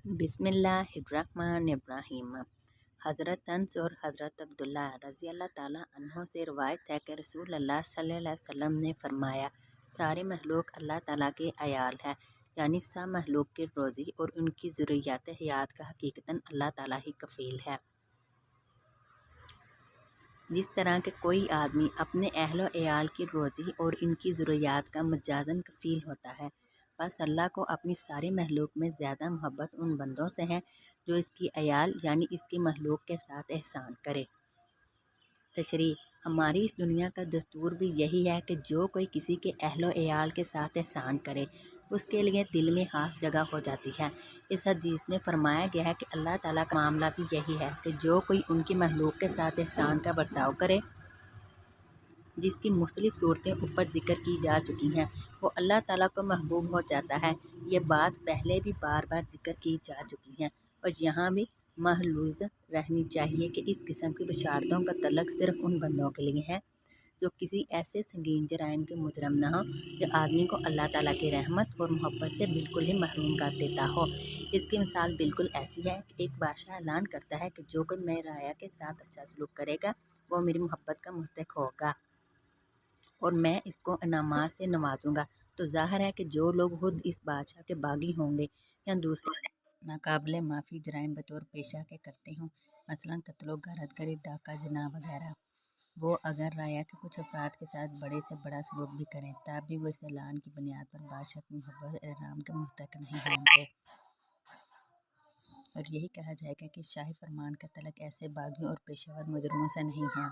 बिस्मिल्लाहिर्रहमानिर्रहीम। हज़रत अनस और हज़रत अब्दुल्ला रज़ी अल्लाह ताला अन्हो से रिवायत है कि रसूलुल्लाह सल्लल्लाहु अलैहि वसल्लम ने फरमाया, सारे महलूक अल्लाह ताला के अयाल है, यानी सब महलूक की रोज़ी और उनकी ज़रूरियात हयात का हकीकतन अल्लाह ताला ही कफ़ील है। जिस तरह के कोई आदमी अपने अहलो अयाल की रोज़ी और इनकी ज़रूरियात का मजाजन कफ़ील होता है, बस अल्लाह को अपनी सारी महलूक में ज़्यादा मोहब्बत उन बंदों से है जो इसकी अयाल यानी इसकी महलूक के साथ एहसान करे। तशरीह: हमारी इस दुनिया का दस्तूर भी यही है कि जो कोई किसी के अहलो अयाल के साथ एहसान करे, उसके लिए दिल में खास जगह हो जाती है। इस हदीस में फरमाया गया है कि अल्लाह ताला का मामला भी यही है कि जो कोई उनकी महलूक के साथ एहसान का बर्ताव करे, जिसकी मुख्तलिफ सूरतें ऊपर जिक्र की जा चुकी हैं, वो अल्लाह ताला को महबूब हो जाता है। ये बात पहले भी बार बार जिक्र की जा चुकी है और यहाँ भी महलूज़ रहनी चाहिए कि इस किस्म की बशारतों का तल्लुक़ सिर्फ़ उन बंदों के लिए है जो किसी ऐसे संगीन जराइम के मुजरम न हो जो आदमी को अल्लाह ताला की रहमत और मोहब्बत से बिल्कुल ही महरूम कर देता हो। इसकी मिसाल बिल्कुल ऐसी है कि एक बादशाह ऐलान करता है कि जो कोई मेरे राया के साथ अच्छा सलूक करेगा वो मेरी मोहब्बत का मुस्तहिक होगा और मैं इसको इनामात से नवाजूंगा। तो ज़ाहिर है कि जो लोग खुद इस बादशाह के बागी होंगे या दूसरे नाकाबिले माफ़ी जराइम बतौर पेशा के करते हों, मसलन कत्लो गारत गरी, डाका, ज़िना वगैरह, वो अगर राया के कुछ अफराद के साथ बड़े से बड़ा सलूक भी करें, तब भी वो इस ऐलान की बुनियाद पर बादशाह की मोहब्बत और इनाम के मुस्तहिक नहीं होंगे। और यही कहा जाएगा कि शाही फरमान का तल्लुक़ ऐसे बागियों और पेशावर मुजरमों से नहीं है।